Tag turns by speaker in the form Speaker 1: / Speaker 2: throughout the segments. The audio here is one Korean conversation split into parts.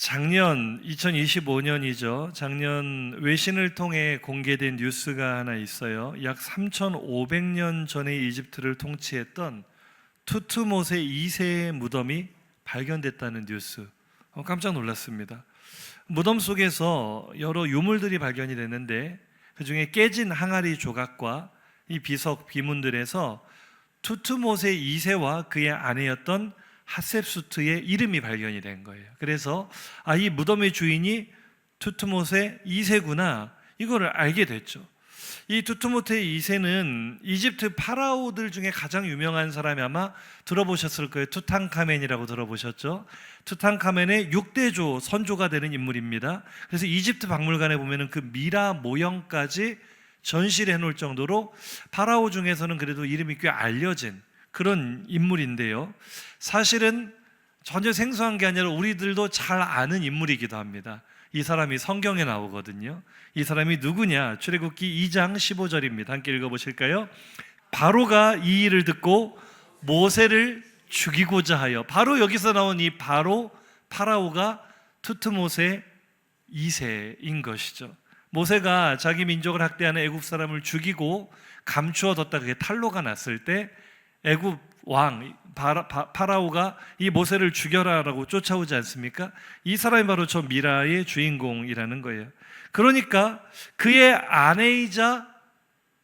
Speaker 1: 작년 2025년이죠. 작년 외신을 통해 공개된 뉴스가 하나 있어요. 약 3,500년 전에 이집트를 통치했던 투트모세 2세의 무덤이 발견됐다는 뉴스. 깜짝 놀랐습니다. 무덤 속에서 여러 유물들이 발견이 됐는데 그중에 깨진 항아리 조각과 이 비석 비문들에서 투트모세 2세와 그의 아내였던 하셉수트의 이름이 발견이 된 거예요. 그래서 이 무덤의 주인이 투트모세 2세구나 이거를 알게 됐죠. 이 투트모세 2세는 이집트 파라오들 중에 가장 유명한 사람이 아마 들어보셨을 거예요. 투탕카멘이라고 들어보셨죠? 투탕카멘의 6대조 선조가 되는 인물입니다. 그래서 이집트 박물관에 보면은 그 미라 모형까지 전시를 해놓을 정도로 파라오 중에서는 그래도 이름이 꽤 알려진 그런 인물인데요. 사실은 전혀 생소한 게 아니라 우리들도 잘 아는 인물이기도 합니다. 이 사람이 성경에 나오거든요. 이 사람이 누구냐? 출애굽기 2장 15절입니다. 함께 읽어보실까요? 바로가 이 일을 듣고 모세를 죽이고자 하여, 바로 여기서 나온 이 파라오가 투트모세 2세인 것이죠. 모세가 자기 민족을 학대하는 애굽 사람을 죽이고 감추어 뒀다 그게 탄로가 났을 때 애굽 왕 파라오가 이 모세를 죽여라라고 쫓아오지 않습니까? 이 사람이 바로 저 미라의 주인공이라는 거예요. 그러니까 그의 아내이자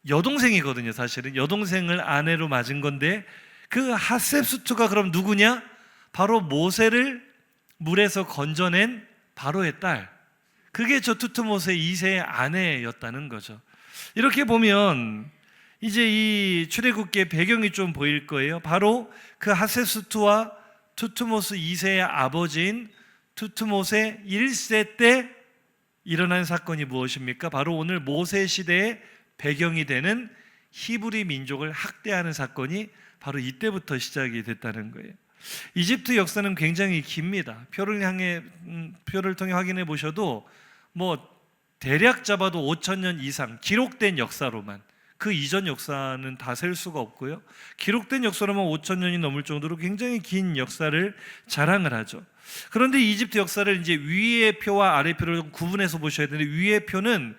Speaker 1: 여동생이거든요. 사실은 여동생을 아내로 맞은 건데 그 하셉수트가 그럼 누구냐? 바로 모세를 물에서 건져낸 바로의 딸, 그게 저 투트모세 2세의 아내였다는 거죠. 이렇게 보면 이제 이 출애굽기의 배경이 좀 보일 거예요. 바로 그 하셉수트와 투트모스 2세의 아버지인 투트모세 1세 때 일어난 사건이 무엇입니까? 바로 오늘 모세 시대의 배경이 되는 히브리 민족을 학대하는 사건이 바로 이때부터 시작이 됐다는 거예요. 이집트 역사는 굉장히 깁니다. 표를 통해 확인해 보셔도 대략 잡아도 5,000년 이상 기록된 역사로만, 그 이전 역사는 다 셀 수가 없고요. 기록된 역사로만 5,000년이 넘을 정도로 굉장히 긴 역사를 자랑을 하죠. 그런데 이집트 역사를 이제 위의 표와 아래 표를 구분해서 보셔야 되는데, 위의 표는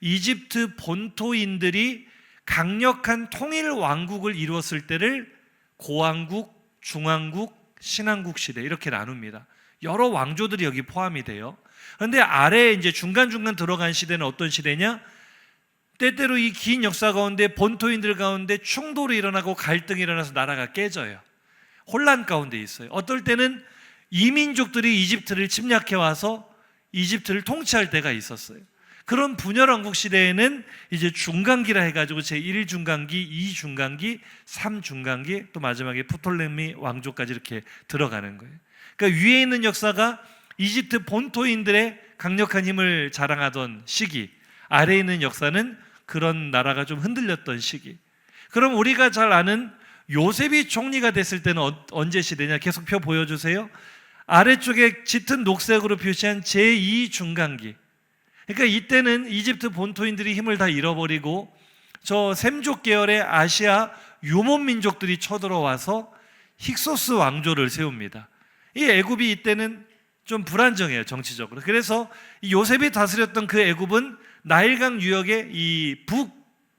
Speaker 1: 이집트 본토인들이 강력한 통일 왕국을 이루었을 때를 고왕국, 중왕국, 신왕국 시대 이렇게 나눕니다. 여러 왕조들이 여기 포함이 돼요. 그런데 아래에 이제 중간중간 들어간 시대는 어떤 시대냐? 때때로 이 긴 역사 가운데 본토인들 가운데 충돌이 일어나고 갈등이 일어나서 나라가 깨져요. 혼란 가운데 있어요. 어떨 때는 이민족들이 이집트를 침략해 와서 이집트를 통치할 때가 있었어요. 그런 분열왕국 시대에는 이제 중간기라 해가지고 제1중간기, 2중간기, 3중간기, 또 마지막에 프톨레미 왕조까지 이렇게 들어가는 거예요. 그러니까 위에 있는 역사가 이집트 본토인들의 강력한 힘을 자랑하던 시기, 아래에 있는 역사는 그런 나라가 좀 흔들렸던 시기. 그럼 우리가 잘 아는 요셉이 총리가 됐을 때는 언제 시대냐? 계속 표 보여주세요. 아래쪽에 짙은 녹색으로 표시한 제2중간기. 그러니까 이때는 이집트 본토인들이 힘을 다 잃어버리고 저 셈족 계열의 아시아 유목 민족들이 쳐들어와서 힉소스 왕조를 세웁니다. 이 애굽이 이때는 좀 불안정해요, 정치적으로. 그래서 이 요셉이 다스렸던 그 애굽은 나일강 유역의 이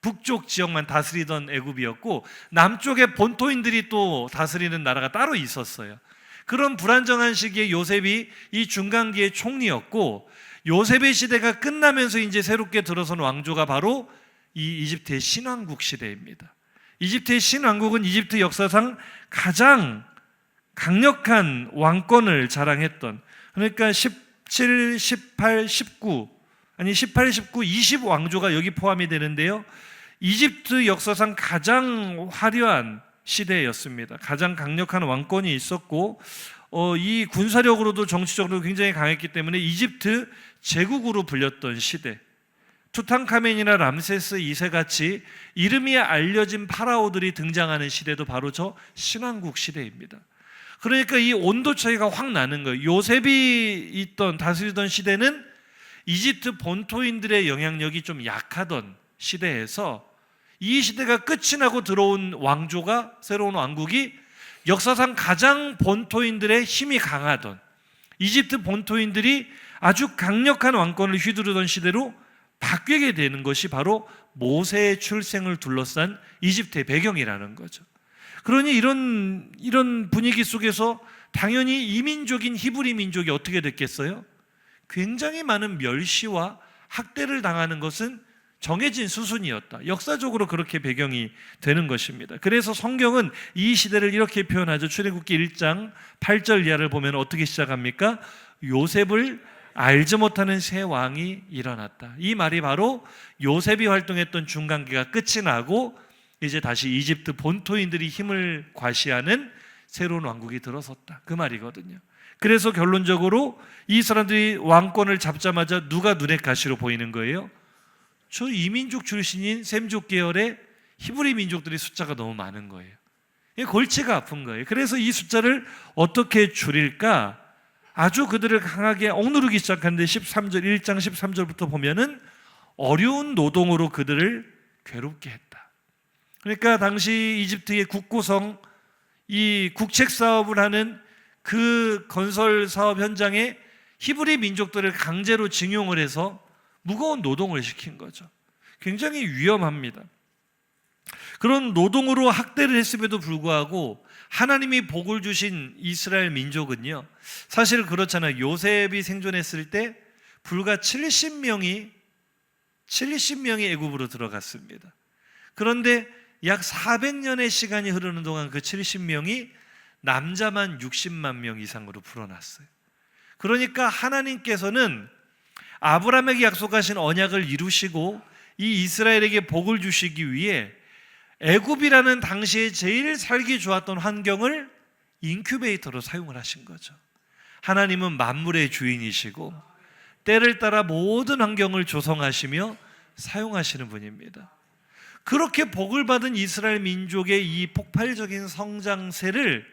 Speaker 1: 북쪽 지역만 다스리던 애굽이었고, 남쪽에 본토인들이 또 다스리는 나라가 따로 있었어요. 그런 불안정한 시기에 요셉이 이 중간기의 총리였고, 요셉의 시대가 끝나면서 이제 새롭게 들어선 왕조가 바로 이 이집트의 신왕국 시대입니다. 이집트의 신왕국은 이집트 역사상 가장 강력한 왕권을 자랑했던, 그러니까 17, 18, 19, 20 왕조가 여기 포함이 되는데요. 이집트 역사상 가장 화려한 시대였습니다. 가장 강력한 왕권이 있었고, 이 군사력으로도 정치적으로도 굉장히 강했기 때문에 이집트 제국으로 불렸던 시대. 투탕카멘이나 람세스 2세 같이 이름이 알려진 파라오들이 등장하는 시대도 바로 저 신왕국 시대입니다. 그러니까 이 온도 차이가 확 나는 거예요. 요셉이 다스리던 시대는 이집트 본토인들의 영향력이 좀 약하던 시대에서 이 시대가 끝이 나고 들어온 왕조가, 새로운 왕국이 역사상 가장 본토인들의 힘이 강하던 이집트 본토인들이 아주 강력한 왕권을 휘두르던 시대로 바뀌게 되는 것이 바로 모세의 출생을 둘러싼 이집트의 배경이라는 거죠. 그러니 이런 분위기 속에서 당연히 이민족인 히브리 민족이 어떻게 됐겠어요? 굉장히 많은 멸시와 학대를 당하는 것은 정해진 수순이었다. 역사적으로 그렇게 배경이 되는 것입니다. 그래서 성경은 이 시대를 이렇게 표현하죠. 출애굽기 1장 8절 이하를 보면 어떻게 시작합니까? 요셉을 알지 못하는 새 왕이 일어났다. 이 말이 바로 요셉이 활동했던 중간기가 끝이 나고 이제 다시 이집트 본토인들이 힘을 과시하는 새로운 왕국이 들어섰다, 그 말이거든요. 그래서 결론적으로 이 사람들이 왕권을 잡자마자 누가 눈에 가시로 보이는 거예요? 저 이민족 출신인 셈족 계열의 히브리 민족들의 숫자가 너무 많은 거예요. 골치가 아픈 거예요. 그래서 이 숫자를 어떻게 줄일까? 아주 그들을 강하게 억누르기 시작하는데 1장 13절부터 보면은 어려운 노동으로 그들을 괴롭게 했다. 그러니까 당시 이집트의 국고성, 이 국책 사업을 하는 그 건설 사업 현장에 히브리 민족들을 강제로 징용을 해서 무거운 노동을 시킨 거죠. 굉장히 위험합니다. 그런 노동으로 학대를 했음에도 불구하고 하나님이 복을 주신 이스라엘 민족은요, 사실 그렇잖아요. 요셉이 생존했을 때 불과 70명이 애굽으로 들어갔습니다. 그런데 약 400년의 시간이 흐르는 동안 그 70명이 남자만 60만 명 이상으로 불어났어요. 그러니까 하나님께서는 아브라함에게 약속하신 언약을 이루시고 이 이스라엘에게 복을 주시기 위해 애굽이라는 당시에 제일 살기 좋았던 환경을 인큐베이터로 사용을 하신 거죠. 하나님은 만물의 주인이시고 때를 따라 모든 환경을 조성하시며 사용하시는 분입니다. 그렇게 복을 받은 이스라엘 민족의 이 폭발적인 성장세를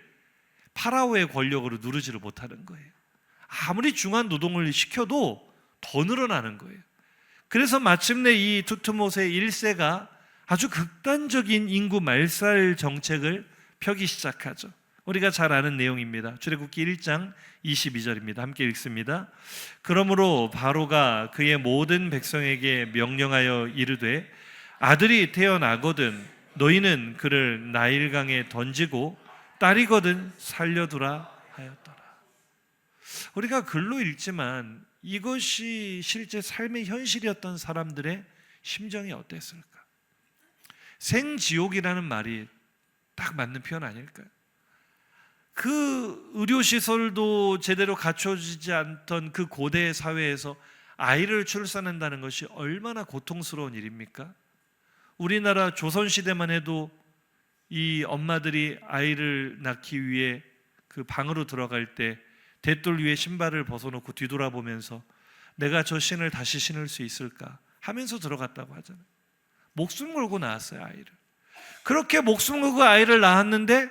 Speaker 1: 파라오의 권력으로 누르지를 못하는 거예요. 아무리 중한 노동을 시켜도 더 늘어나는 거예요. 그래서 마침내 이 투트모세 1세가 아주 극단적인 인구 말살 정책을 펴기 시작하죠. 우리가 잘 아는 내용입니다. 출애굽기 1장 22절입니다. 함께 읽습니다. 그러므로 바로가 그의 모든 백성에게 명령하여 이르되 아들이 태어나거든 너희는 그를 나일강에 던지고 딸이거든 살려두라 하였더라. 우리가 글로 읽지만 이것이 실제 삶의 현실이었던 사람들의 심정이 어땠을까? 생지옥이라는 말이 딱 맞는 표현 아닐까요? 그 의료시설도 제대로 갖춰지지 않던 그 고대 사회에서 아이를 출산한다는 것이 얼마나 고통스러운 일입니까? 우리나라 조선시대만 해도 이 엄마들이 아이를 낳기 위해 그 방으로 들어갈 때 대돌 위에 신발을 벗어놓고 뒤돌아보면서 내가 저 신을 다시 신을 수 있을까 하면서 들어갔다고 하잖아요. 목숨 걸고 낳았어요, 아이를. 그렇게 목숨 걸고 아이를 낳았는데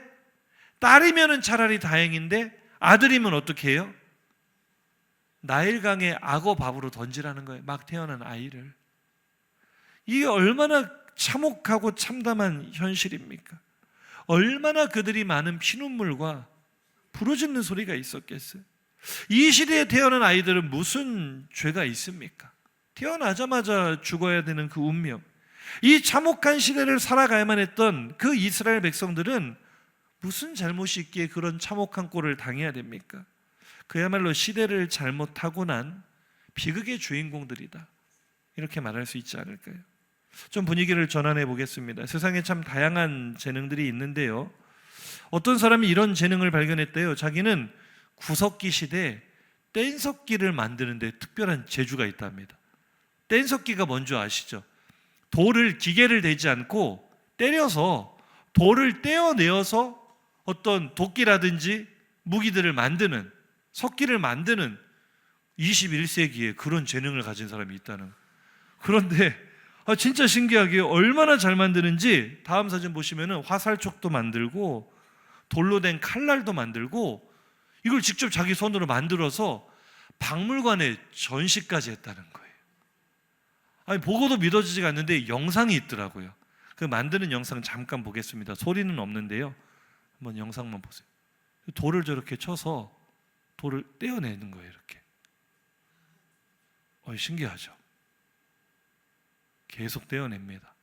Speaker 1: 딸이면은 차라리 다행인데 아들이면 어떻게 해요? 나일강에 악어 밥으로 던지라는 거예요. 막 태어난 아이를. 이게 얼마나 참혹하고 참담한 현실입니까? 얼마나 그들이 많은 피눈물과 부르짖는 소리가 있었겠어요? 이 시대에 태어난 아이들은 무슨 죄가 있습니까? 태어나자마자 죽어야 되는 그 운명, 이 참혹한 시대를 살아가야만 했던 그 이스라엘 백성들은 무슨 잘못이 있기에 그런 참혹한 꼴을 당해야 됩니까? 그야말로 시대를 잘못 타고난 비극의 주인공들이다, 이렇게 말할 수 있지 않을까요? 좀 분위기를 전환해 보겠습니다. 세상에 참 다양한 재능들이 있는데요, 어떤 사람이 이런 재능을 발견했대요. 자기는 구석기 시대에 뗀석기를 만드는데 특별한 재주가 있답니다. 뗀석기가 뭔지 아시죠? 돌을, 기계를 대지 않고 때려서 돌을 떼어내어서 어떤 도끼라든지 무기들을 만드는, 석기를 만드는 21세기에 그런 재능을 가진 사람이 있다는. 그런데 진짜 신기하게 얼마나 잘 만드는지 다음 사진 보시면 화살촉도 만들고 돌로 된 칼날도 만들고 이걸 직접 자기 손으로 만들어서 박물관에 전시까지 했다는 거예요. 아니, 보고도 믿어지지가 않는데 영상이 있더라고요. 그 만드는 영상 잠깐 보겠습니다. 소리는 없는데요, 한번 영상만 보세요. 돌을 저렇게 쳐서 돌을 떼어내는 거예요. 이렇게. 신기하죠? 계속 떼어냅니다.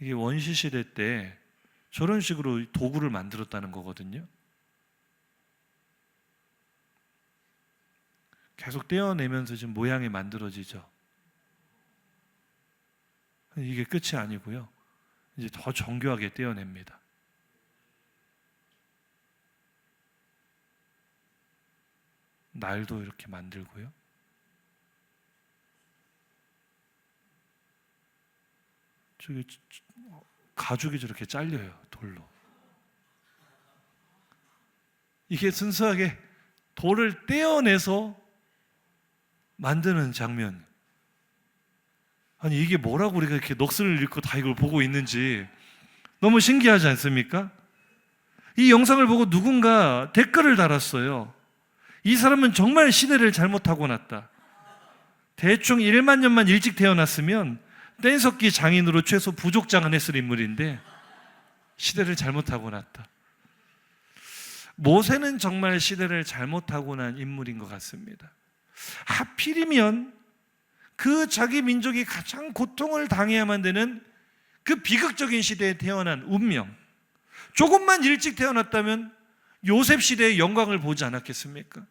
Speaker 1: 이게 원시 시대 때 저런 식으로 도구를 만들었다는 거거든요. 계속 떼어내면서 지금 모양이 만들어지죠. 이게 끝이 아니고요. 이제 더 정교하게 떼어냅니다. 날도 이렇게 만들고요. 저기 가죽이 저렇게 잘려요. 돌로. 이게 순수하게 돌을 떼어내서 만드는 장면. 아니 이게 뭐라고 우리가 이렇게 넋을 잃고 다 이걸 보고 있는지 너무 신기하지 않습니까? 이 영상을 보고 누군가 댓글을 달았어요. 이 사람은 정말 시대를 잘못 타고났다. 대충 1만 년만 일찍 태어났으면 뗀석기 장인으로 최소 부족장은 했을 인물인데 시대를 잘못 타고났다. 모세는 정말 시대를 잘못 타고난 인물인 것 같습니다. 하필이면 그 자기 민족이 가장 고통을 당해야만 되는 그 비극적인 시대에 태어난 운명, 조금만 일찍 태어났다면 요셉 시대의 영광을 보지 않았겠습니까?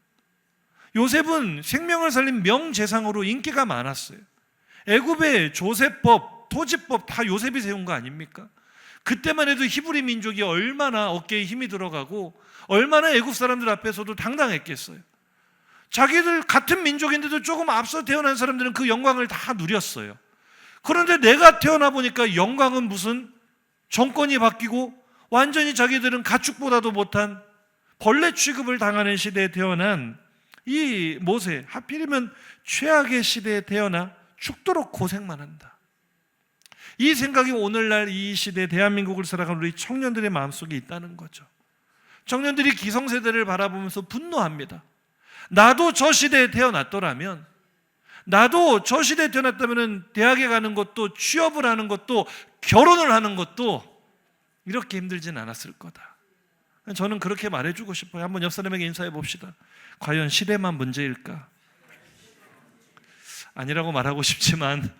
Speaker 1: 요셉은 생명을 살린 명재상으로 인기가 많았어요. 애굽의 조세법, 토지법 다 요셉이 세운 거 아닙니까? 그때만 해도 히브리 민족이 얼마나 어깨에 힘이 들어가고 얼마나 애굽 사람들 앞에서도 당당했겠어요. 자기들 같은 민족인데도 조금 앞서 태어난 사람들은 그 영광을 다 누렸어요. 그런데 내가 태어나 보니까 영광은 무슨 정권이 바뀌고 완전히 자기들은 가축보다도 못한 벌레 취급을 당하는 시대에 태어난 이 모세, 하필이면 최악의 시대에 태어나 죽도록 고생만 한다. 이 생각이 오늘날 이 시대 대한민국을 살아가는 우리 청년들의 마음속에 있다는 거죠. 청년들이 기성세대를 바라보면서 분노합니다. 나도 저 시대에 태어났더라면, 나도 저 시대에 태어났다면 대학에 가는 것도 취업을 하는 것도 결혼을 하는 것도 이렇게 힘들진 않았을 거다. 저는 그렇게 말해주고 싶어요. 한번 옆 사람에게 인사해 봅시다. 과연 시대만 문제일까? 아니라고 말하고 싶지만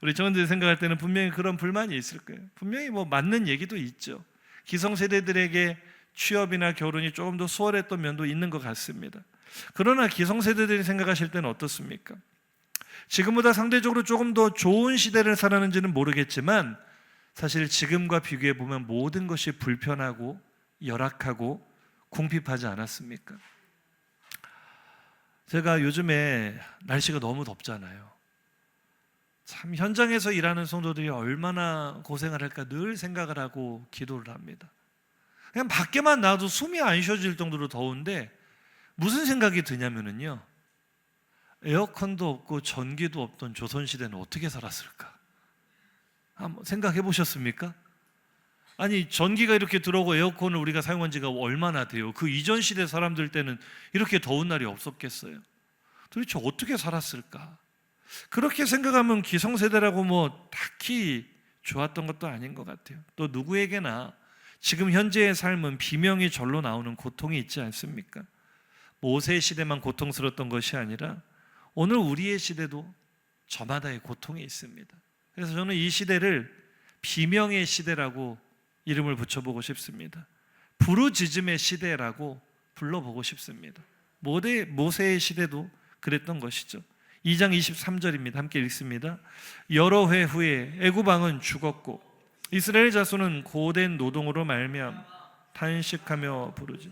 Speaker 1: 우리 청년들이 생각할 때는 분명히 그런 불만이 있을 거예요. 분명히 맞는 얘기도 있죠. 기성세대들에게 취업이나 결혼이 조금 더 수월했던 면도 있는 것 같습니다. 그러나 기성세대들이 생각하실 때는 어떻습니까? 지금보다 상대적으로 조금 더 좋은 시대를 살았는지는 모르겠지만 사실 지금과 비교해 보면 모든 것이 불편하고 열악하고 궁핍하지 않았습니까? 제가 요즘에 날씨가 너무 덥잖아요. 참 현장에서 일하는 성도들이 얼마나 고생을 할까 늘 생각을 하고 기도를 합니다. 그냥 밖에만 나와도 숨이 안 쉬어질 정도로 더운데 무슨 생각이 드냐면요, 에어컨도 없고 전기도 없던 조선시대는 어떻게 살았을까? 한번 생각해 보셨습니까? 아니 전기가 이렇게 들어오고 에어컨을 우리가 사용한 지가 얼마나 돼요? 그 이전 시대 사람들 때는 이렇게 더운 날이 없었겠어요? 도대체 어떻게 살았을까? 그렇게 생각하면 기성세대라고 딱히 좋았던 것도 아닌 것 같아요. 또 누구에게나 지금 현재의 삶은 비명이 절로 나오는 고통이 있지 않습니까? 모세 시대만 고통스러웠던 것이 아니라 오늘 우리의 시대도 저마다의 고통이 있습니다. 그래서 저는 이 시대를 비명의 시대라고 이름을 붙여보고 싶습니다. 부르짖음의 시대라고 불러보고 싶습니다. 모세의 시대도 그랬던 것이죠. 2장 23절입니다. 함께 읽습니다. 여러 해 후에 애굽 왕은 죽었고 이스라엘 자손은 고된 노동으로 말미암아 탄식하며 부르짖.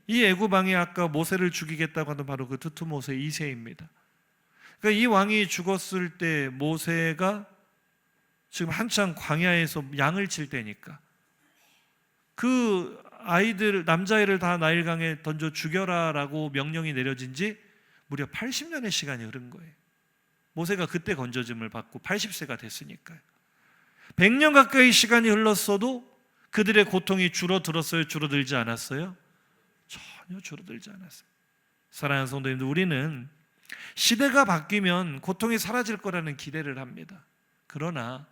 Speaker 1: 이 애굽 왕이 아까 모세를 죽이겠다고 하던 바로 그 두투모세 2세입니다. 그러니까 이 왕이 죽었을 때 모세가 지금 한창 광야에서 양을 칠 때니까 그 아이들, 남자애를 다 나일강에 던져 죽여라라고 명령이 내려진 지 무려 80년의 시간이 흐른 거예요. 모세가 그때 건져짐을 받고 80세가 됐으니까요. 100년 가까이 시간이 흘렀어도 그들의 고통이 줄어들었어요? 줄어들지 않았어요? 전혀 줄어들지 않았어요. 사랑하는 성도님들, 우리는 시대가 바뀌면 고통이 사라질 거라는 기대를 합니다. 그러나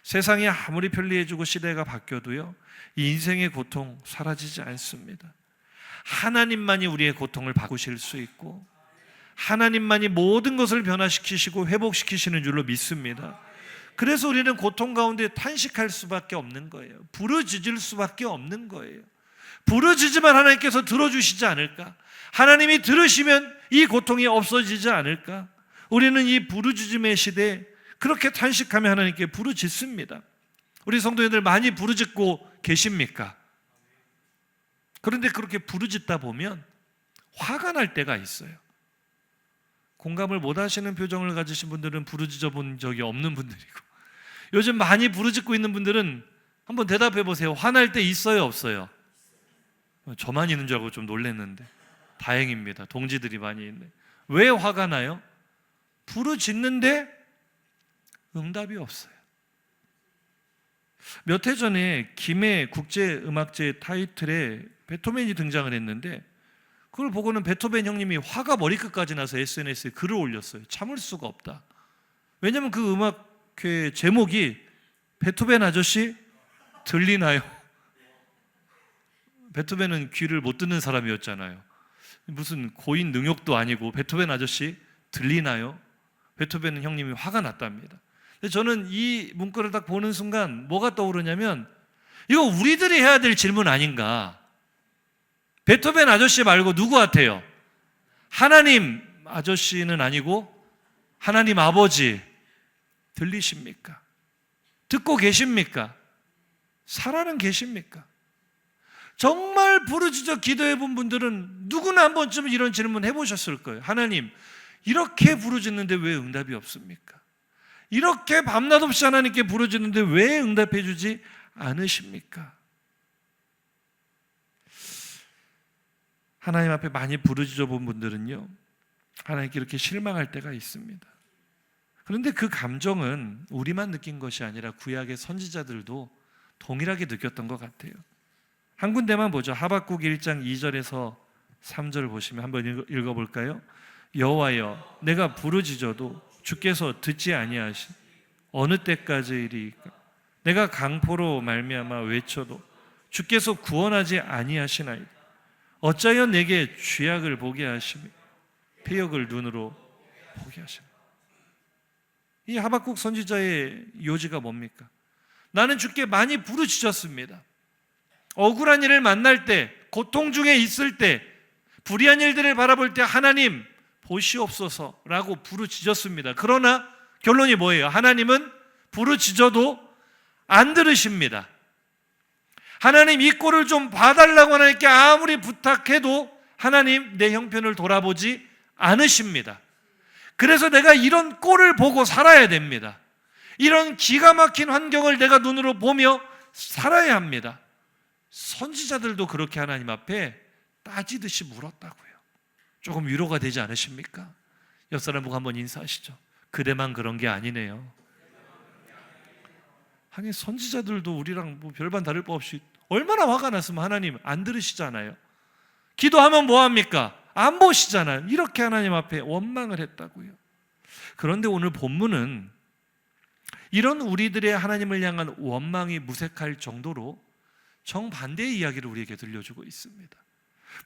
Speaker 1: 세상이 아무리 편리해지고 시대가 바뀌어도요, 이 인생의 고통 사라지지 않습니다. 하나님만이 우리의 고통을 바꾸실 수 있고 하나님만이 모든 것을 변화시키시고 회복시키시는 줄로 믿습니다. 그래서 우리는 고통 가운데 탄식할 수밖에 없는 거예요. 부르짖을 수밖에 없는 거예요. 부르짖으면 하나님께서 들어주시지 않을까? 하나님이 들으시면 이 고통이 없어지지 않을까? 우리는 이 부르짖음의 시대에 그렇게 탄식하며 하나님께 부르짖습니다. 우리 성도님들 많이 부르짖고 계십니까? 그런데 그렇게 부르짖다 보면 화가 날 때가 있어요. 공감을 못 하시는 표정을 가지신 분들은 부르짖어 본 적이 없는 분들이고, 요즘 많이 부르짖고 있는 분들은 한번 대답해 보세요. 화날 때 있어요, 없어요? 저만 있는 줄 알고 좀 놀랐는데 다행입니다. 동지들이 많이 있네. 왜 화가 나요? 부르짖는데 응답이 없어요. 몇 해 전에 김해 국제음악제 타이틀에 베토벤이 등장을 했는데, 그걸 보고는 베토벤 형님이 화가 머리끝까지 나서 SNS에 글을 올렸어요. 참을 수가 없다. 왜냐하면 그 음악회 제목이 베토벤 아저씨 들리나요? 베토벤은 귀를 못 듣는 사람이었잖아요. 무슨 고인 능욕도 아니고 베토벤 아저씨 들리나요? 베토벤 형님이 화가 났답니다. 근데 저는 이 문구를 딱 보는 순간 뭐가 떠오르냐면, 이거 우리들이 해야 될 질문 아닌가? 베토벤 아저씨 말고 누구한테요? 하나님 아저씨는 아니고 하나님 아버지 들리십니까? 듣고 계십니까? 살아는 계십니까? 정말 부르짖어 기도해 본 분들은 누구나 한 번쯤은 이런 질문 해보셨을 거예요. 하나님, 이렇게 부르짖는데 왜 응답이 없습니까? 이렇게 밤낮 없이 하나님께 부르짖는데 왜 응답해 주지 않으십니까? 하나님 앞에 많이 부르짖어 본 분들은요, 하나님께 이렇게 실망할 때가 있습니다. 그런데 그 감정은 우리만 느낀 것이 아니라 구약의 선지자들도 동일하게 느꼈던 것 같아요. 한 군데만 보죠. 하박국 1장 2절에서 3절 보시면 한번 읽어볼까요? 여호와여, 내가 부르짖어도 주께서 듣지 아니하시 어느 때까지이리까? 내가 강포로 말미암아 외쳐도 주께서 구원하지 아니하시나이다. 어찌하여 내게 죄악을 보게 하시며 패역을 눈으로 보게 하시나이다. 이 하박국 선지자의 요지가 뭡니까? 나는 주께 많이 부르짖었습니다. 억울한 일을 만날 때, 고통 중에 있을 때, 불의한 일들을 바라볼 때 하나님 보시옵소서라고 부르짖었습니다. 그러나 결론이 뭐예요? 하나님은 부르짖어도 안 들으십니다. 하나님 이 꼴을 좀 봐달라고 하나님께 아무리 부탁해도 하나님 내 형편을 돌아보지 않으십니다. 그래서 내가 이런 꼴을 보고 살아야 됩니다. 이런 기가 막힌 환경을 내가 눈으로 보며 살아야 합니다. 선지자들도 그렇게 하나님 앞에 따지듯이 물었다고요. 조금 위로가 되지 않으십니까? 옆 사람 보고 한번 인사하시죠. 그대만 그런 게 아니네요. 하긴 선지자들도 우리랑 뭐 별반 다를 바 없이 얼마나 화가 났으면 하나님 안 들으시잖아요. 기도하면 뭐합니까? 안 보시잖아요. 이렇게 하나님 앞에 원망을 했다고요. 그런데 오늘 본문은 이런 우리들의 하나님을 향한 원망이 무색할 정도로 정반대의 이야기를 우리에게 들려주고 있습니다.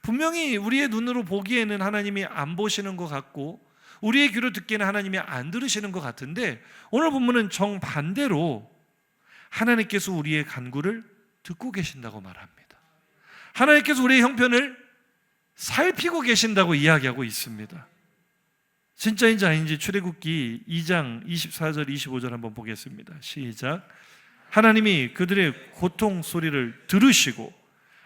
Speaker 1: 분명히 우리의 눈으로 보기에는 하나님이 안 보시는 것 같고 우리의 귀로 듣기에는 하나님이 안 들으시는 것 같은데, 오늘 본문은 정반대로 하나님께서 우리의 간구를 듣고 계신다고 말합니다. 하나님께서 우리의 형편을 살피고 계신다고 이야기하고 있습니다. 진짜인지 아닌지 출애굽기 2장 24절 25절 한번 보겠습니다. 시작. 하나님이 그들의 고통 소리를 들으시고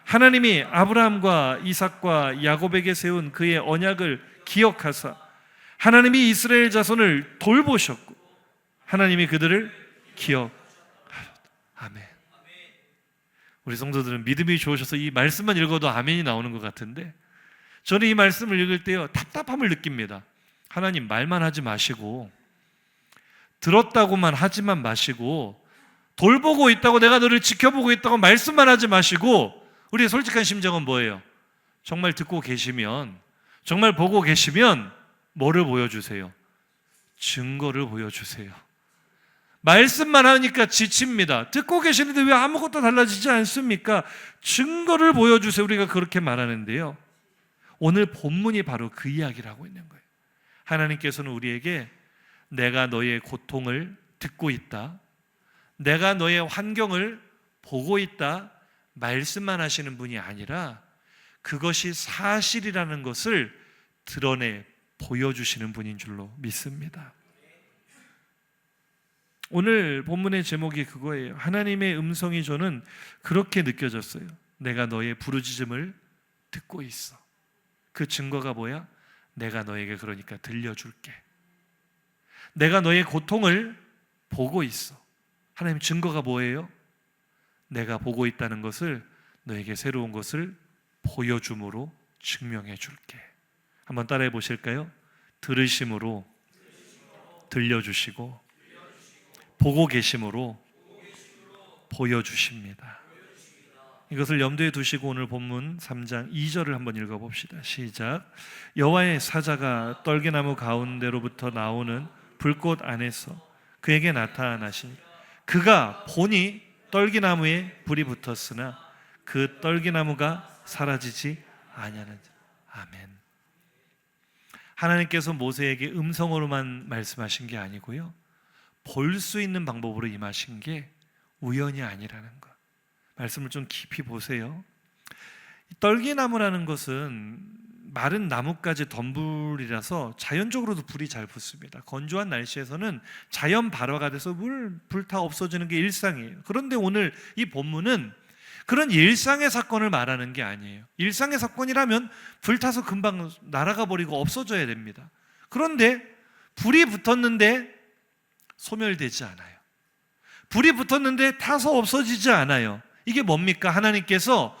Speaker 1: 하나님이 아브라함과 이삭과 야곱에게 세운 그의 언약을 기억하사 하나님이 이스라엘 자손을 돌보셨고 하나님이 그들을 기억하셨다. 아멘. 우리 성도들은 믿음이 좋으셔서 이 말씀만 읽어도 아멘이 나오는 것 같은데, 저는 이 말씀을 읽을 때요 답답함을 느낍니다. 하나님, 말만 하지 마시고 들었다고만 하지만 마시고 돌보고 있다고, 내가 너를 지켜보고 있다고 말씀만 하지 마시고, 우리의 솔직한 심정은 뭐예요? 정말 듣고 계시면, 정말 보고 계시면 뭐를 보여주세요? 증거를 보여주세요. 말씀만 하니까 지칩니다. 듣고 계시는데 왜 아무것도 달라지지 않습니까? 증거를 보여주세요. 우리가 그렇게 말하는데요, 오늘 본문이 바로 그 이야기를 하고 있는 거예요. 하나님께서는 우리에게 내가 너의 고통을 듣고 있다, 내가 너의 환경을 보고 있다 말씀만 하시는 분이 아니라 그것이 사실이라는 것을 드러내 보여주시는 분인 줄로 믿습니다. 오늘 본문의 제목이 그거예요. 하나님의 음성이 저는 그렇게 느껴졌어요. 내가 너의 부르짖음을 듣고 있어. 그 증거가 뭐야? 내가 너에게 그러니까 들려줄게. 내가 너의 고통을 보고 있어. 하나님 증거가 뭐예요? 내가 보고 있다는 것을, 너에게 새로운 것을 보여줌으로 증명해 줄게. 한번 따라해 보실까요? 들으심으로 들려주시고 보고 계심으로 보여주십니다. 이것을 염두에 두시고 오늘 본문 3장 2절을 한번 읽어봅시다. 시작. 여호와의 사자가 떨기나무 가운데로부터 나오는 불꽃 안에서 그에게 나타나시니 그가 보니 떨기나무에 불이 붙었으나 그 떨기나무가 사라지지 아니하는지. 아멘. 하나님께서 모세에게 음성으로만 말씀하신 게 아니고요, 볼 수 있는 방법으로 임하신 게 우연이 아니라는 것. 말씀을 좀 깊이 보세요. 떨기나무라는 것은 마른 나뭇가지 덤불이라서 자연적으로도 불이 잘 붙습니다. 건조한 날씨에서는 자연 발화가 돼서 불타 없어지는 게 일상이에요. 그런데 오늘 이 본문은 그런 일상의 사건을 말하는 게 아니에요. 일상의 사건이라면 불타서 금방 날아가 버리고 없어져야 됩니다. 그런데 불이 붙었는데 소멸되지 않아요. 불이 붙었는데 타서 없어지지 않아요. 이게 뭡니까? 하나님께서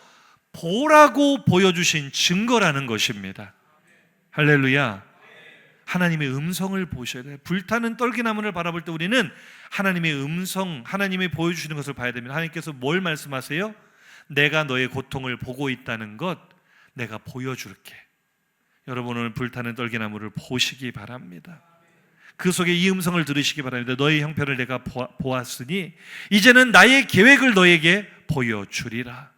Speaker 1: 보라고 보여주신 증거라는 것입니다. 할렐루야. 하나님의 음성을 보셔야 돼요. 불타는 떨기나무를 바라볼 때 우리는 하나님의 음성, 하나님이 보여주시는 것을 봐야 됩니다. 하나님께서 뭘 말씀하세요? 내가 너의 고통을 보고 있다는 것 내가 보여줄게. 여러분 오늘 불타는 떨기나무를 보시기 바랍니다. 그 속에 이 음성을 들으시기 바랍니다. 너의 형편을 내가 보았으니 이제는 나의 계획을 너에게 보여주리라.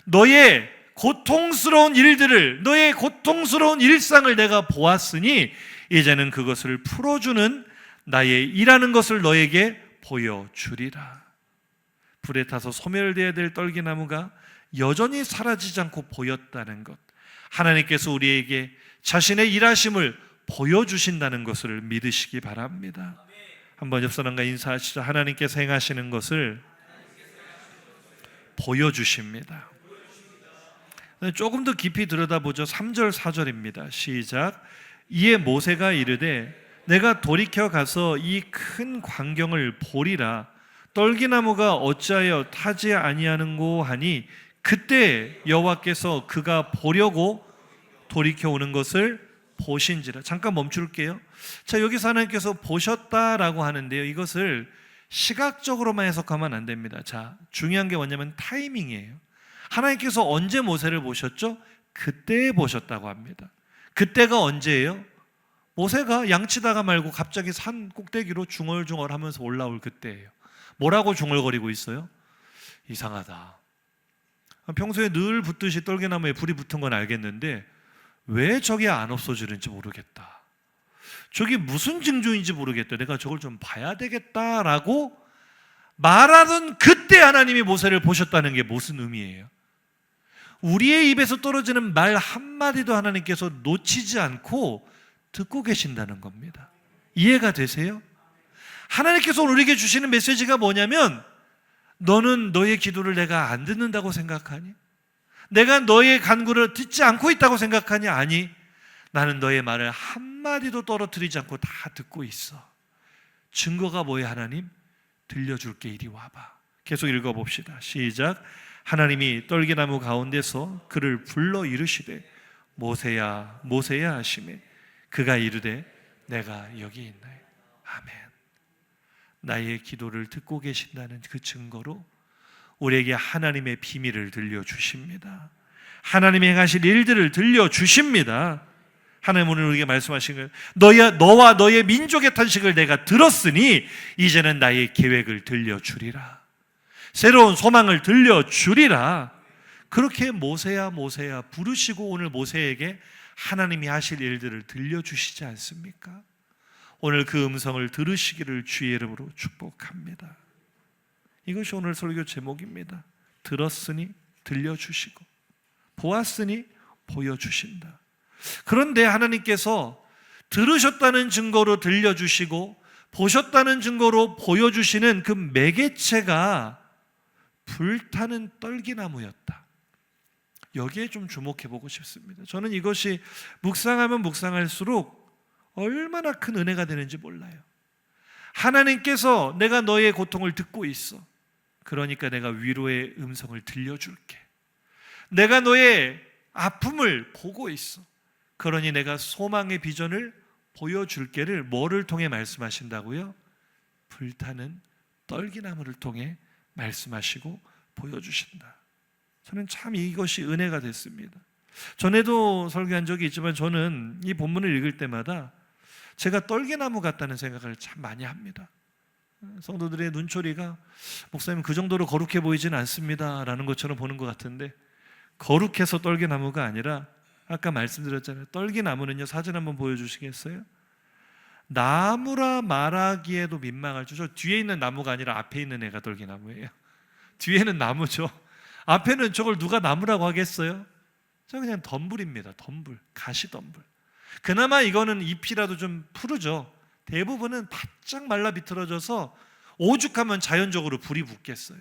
Speaker 1: 너의 고통스러운 일들을, 너의 고통스러운 일상을 내가 보았으니 이제는 그것을 풀어주는 나의 일하는 것을 너에게 보여주리라. 불에 타서 소멸되어야 될 떨기나무가 여전히 사라지지 않고 보였다는 것, 하나님께서 우리에게 자신의 일하심을 보여주신다는 것을 믿으시기 바랍니다. 한번 옆 사람과 인사하시죠. 하나님께서 행하시는 것을 보여주십니다. 조금 더 깊이 들여다보죠. 3절 4절입니다. 시작. 이에 모세가 이르되 내가 돌이켜 가서 이 큰 광경을 보리라. 떨기나무가 어찌하여 타지 아니하는고 하니 그때 여호와께서 그가 보려고 돌이켜 오는 것을 보신지라. 잠깐 멈출게요. 자, 여기서 하나님께서 보셨다라고 하는데요, 이것을 시각적으로만 해석하면 안 됩니다. 자, 중요한 게 뭐냐면 타이밍이에요. 하나님께서 언제 모세를 보셨죠? 그때 보셨다고 합니다. 그때가 언제예요? 모세가 양치다가 말고 갑자기 산 꼭대기로 중얼중얼 하면서 올라올 그때예요. 뭐라고 중얼거리고 있어요? 이상하다. 평소에 늘 붙듯이 떨기나무에 불이 붙은 건 알겠는데 왜 저게 안 없어지는지 모르겠다. 저게 무슨 징조인지 모르겠다. 내가 저걸 좀 봐야 되겠다라고 말하던 그때 하나님이 모세를 보셨다는 게 무슨 의미예요? 우리의 입에서 떨어지는 말 한마디도 하나님께서 놓치지 않고 듣고 계신다는 겁니다. 이해가 되세요? 하나님께서 우리에게 주시는 메시지가 뭐냐면, 너는 너의 기도를 내가 안 듣는다고 생각하니? 내가 너의 간구를 듣지 않고 있다고 생각하니? 아니, 나는 너의 말을 한마디도 떨어뜨리지 않고 다 듣고 있어. 증거가 뭐예요? 하나님? 들려줄게. 이리 와봐. 계속 읽어봅시다. 시작. 하나님이 떨기나무 가운데서 그를 불러 이르시되 모세야 모세야 하시매 그가 이르되 내가 여기 있나이다. 아멘. 나의 기도를 듣고 계신다는 그 증거로 우리에게 하나님의 비밀을 들려주십니다. 하나님이 행하실 일들을 들려주십니다. 하나님 오늘 우리에게 말씀하신 거예요. 너와 너의 민족의 탄식을 내가 들었으니 이제는 나의 계획을 들려주리라. 새로운 소망을 들려주리라. 그렇게 모세야 부르시고 오늘 모세에게 하나님이 하실 일들을 들려주시지 않습니까? 오늘 그 음성을 들으시기를 주의 이름으로 축복합니다. 이것이 오늘 설교 제목입니다. 들었으니 들려주시고 보았으니 보여주신다. 그런데 하나님께서 들으셨다는 증거로 들려주시고 보셨다는 증거로 보여주시는 그 매개체가 불타는 떨기나무였다. 여기에 좀 주목해보고 싶습니다. 저는 이것이 묵상하면 묵상할수록 얼마나 큰 은혜가 되는지 몰라요. 하나님께서 내가 너의 고통을 듣고 있어. 그러니까 내가 위로의 음성을 들려줄게. 내가 너의 아픔을 보고 있어. 그러니 내가 소망의 비전을 보여줄게를 뭐를 통해 말씀하신다고요? 불타는 떨기나무를 통해 말씀하시고 보여주신다. 저는 참 이것이 은혜가 됐습니다. 전에도 설교한 적이 있지만 저는 이 본문을 읽을 때마다 제가 떨기나무 같다는 생각을 참 많이 합니다. 성도들의 눈초리가 목사님 그 정도로 거룩해 보이진 않습니다 라는 것처럼 보는 것 같은데, 거룩해서 떨기나무가 아니라 아까 말씀드렸잖아요. 떨기나무는요, 사진 한번 보여주시겠어요? 나무라 말하기에도 민망할 줄. 저 뒤에 있는 나무가 아니라 앞에 있는 애가 떨기나무예요. 뒤에는 나무죠. 앞에는 저걸 누가 나무라고 하겠어요? 저 그냥 덤불입니다. 덤불, 가시덤불. 그나마 이거는 잎이라도 좀 푸르죠. 대부분은 바짝 말라 비틀어져서 오죽하면 자연적으로 불이 붙겠어요.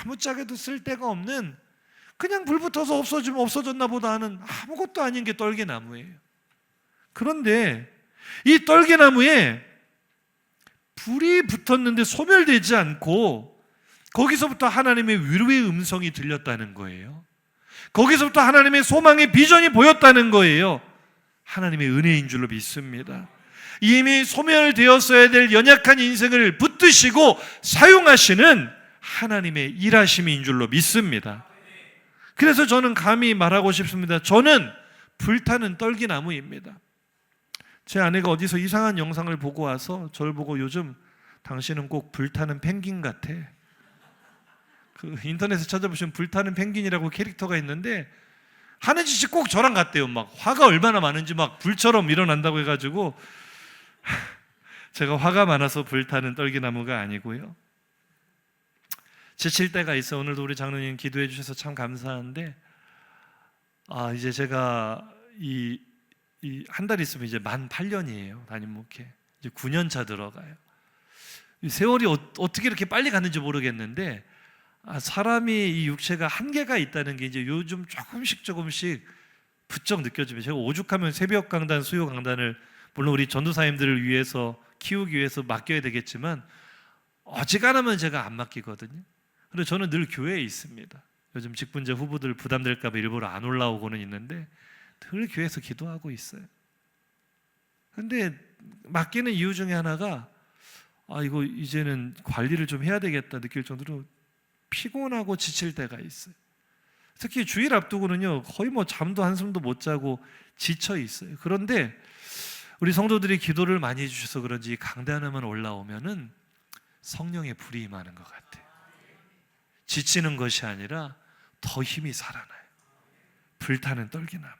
Speaker 1: 아무짝에도 쓸데가 없는, 그냥 불 붙어서 없어지면 없어졌나 보다 하는 아무것도 아닌 게 떨기나무예요. 그런데 이 떨기나무에 불이 붙었는데 소멸되지 않고 거기서부터 하나님의 위로의 음성이 들렸다는 거예요. 거기서부터 하나님의 소망의 비전이 보였다는 거예요. 하나님의 은혜인 줄로 믿습니다. 이미 소멸되었어야 될 연약한 인생을 붙드시고 사용하시는 하나님의 일하심인 줄로 믿습니다. 그래서 저는 감히 말하고 싶습니다. 저는 불타는 떨기나무입니다. 제 아내가 어디서 이상한 영상을 보고 와서 저를 보고 요즘 당신은 꼭 불타는 펭귄 같아. 그 인터넷에 찾아보시면 불타는 펭귄이라고 캐릭터가 있는데 하는 짓이 꼭 저랑 같대요. 막 화가 얼마나 많은지 막 불처럼 일어난다고 해가지고 제가 화가 많아서 불타는 떨기나무가 아니고요. 지칠 때가 있어. 오늘도 우리 장로님 기도해 주셔서 참 감사한데, 이제 제가 한 달 있으면 이제 만 8년이에요. 담임 목회. 이제 9년 차 들어가요. 세월이 어떻게 이렇게 빨리 가는지 모르겠는데, 사람이 이 육체가 한계가 있다는 게 이제 요즘 조금씩 부쩍 느껴지면, 제가 오죽하면 새벽 강단, 수요 강단을 물론 우리 전도사님들을 위해서 키우기 위해서 맡겨야 되겠지만 어지간하면 제가 안 맡기거든요. 그런데 저는 늘 교회에 있습니다. 요즘 직분제 후보들 부담될까 봐 일부러 안 올라오고는 있는데 늘 교회에서 기도하고 있어요. 그런데 맡기는 이유 중에 하나가 이거 이제는 관리를 좀 해야 되겠다 느낄 정도로 피곤하고 지칠 때가 있어요. 특히 주일 앞두고는요, 거의 뭐 잠도 한숨도 못 자고 지쳐 있어요. 그런데 우리 성도들이 기도를 많이 해주셔서 그런지 강대 하나만 올라오면은 성령의 불이 임하는 것 같아요. 지치는 것이 아니라 더 힘이 살아나요. 불타는 떨기나무.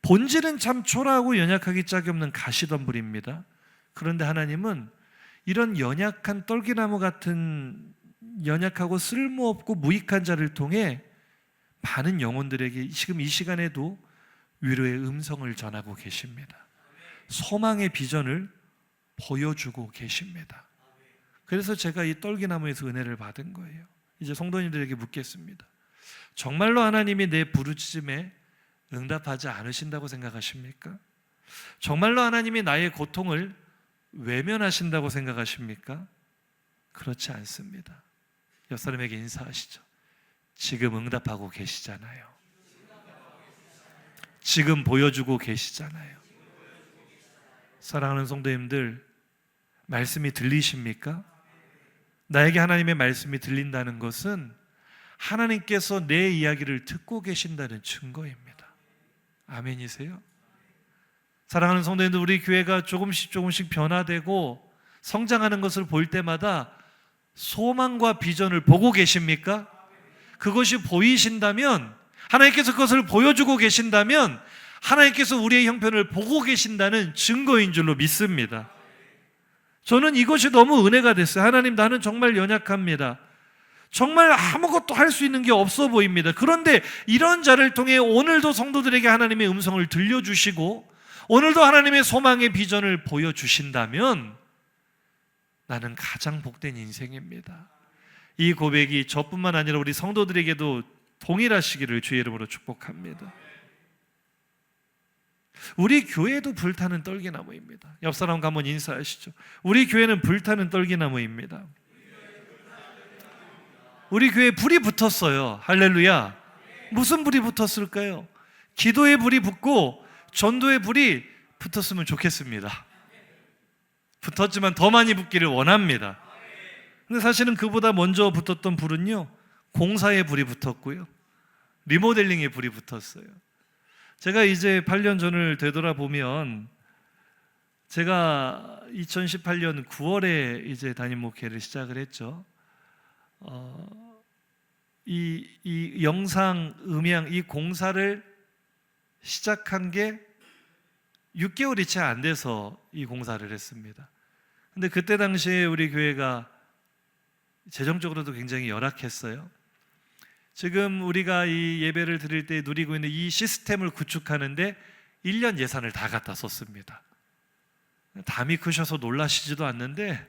Speaker 1: 본질은 참 초라하고 연약하기 짝이 없는 가시덤불입니다. 그런데 하나님은 이런 연약한 떨기나무 같은 연약하고 쓸모없고 무익한 자를 통해 많은 영혼들에게 지금 이 시간에도 위로의 음성을 전하고 계십니다. 소망의 비전을 보여주고 계십니다. 그래서 제가 이 떨기나무에서 은혜를 받은 거예요. 이제 성도님들에게 묻겠습니다. 정말로 하나님이 내 부르짖음에 응답하지 않으신다고 생각하십니까? 정말로 하나님이 나의 고통을 외면하신다고 생각하십니까? 그렇지 않습니다. 옆 사람에게 인사하시죠. 지금 응답하고 계시잖아요. 지금 보여주고 계시잖아요. 사랑하는 성도님들, 말씀이 들리십니까? 나에게 하나님의 말씀이 들린다는 것은 하나님께서 내 이야기를 듣고 계신다는 증거입니다. 아멘이세요? 사랑하는 성도님들, 우리 교회가 조금씩 변화되고 성장하는 것을 볼 때마다 소망과 비전을 보고 계십니까? 그것이 보이신다면, 하나님께서 그것을 보여주고 계신다면 하나님께서 우리의 형편을 보고 계신다는 증거인 줄로 믿습니다. 저는 이것이 너무 은혜가 됐어요. 하나님, 나는 정말 연약합니다. 정말 아무것도 할 수 있는 게 없어 보입니다. 그런데 이런 자를 통해 오늘도 성도들에게 하나님의 음성을 들려주시고 오늘도 하나님의 소망의 비전을 보여주신다면 나는 가장 복된 인생입니다. 이 고백이 저뿐만 아니라 우리 성도들에게도 동일하시기를 주의 이름으로 축복합니다. 우리 교회도 불타는 떨기나무입니다. 옆 사람과 한번 인사하시죠. 우리 교회는 불타는 떨기나무입니다. 우리 교회에 불이 붙었어요. 할렐루야. 무슨 불이 붙었을까요? 기도의 불이 붙고 전도의 불이 붙었으면 좋겠습니다. 붙었지만 더 많이 붙기를 원합니다. 근데 사실은 그보다 먼저 붙었던 불은요, 공사의 불이 붙었고요, 리모델링의 불이 붙었어요. 제가 이제 8년 전을 되돌아보면, 제가 2018년 9월에 이제 담임 목회를 시작을 했죠. 이 영상, 음향, 이 공사를 시작한 게 6개월이 채 안 돼서 이 공사를 했습니다. 근데 그때 당시에 우리 교회가 재정적으로도 굉장히 열악했어요. 지금 우리가 이 예배를 드릴 때 누리고 있는 이 시스템을 구축하는데 1년 예산을 다 갖다 썼습니다. 담이 크셔서 놀라시지도 않는데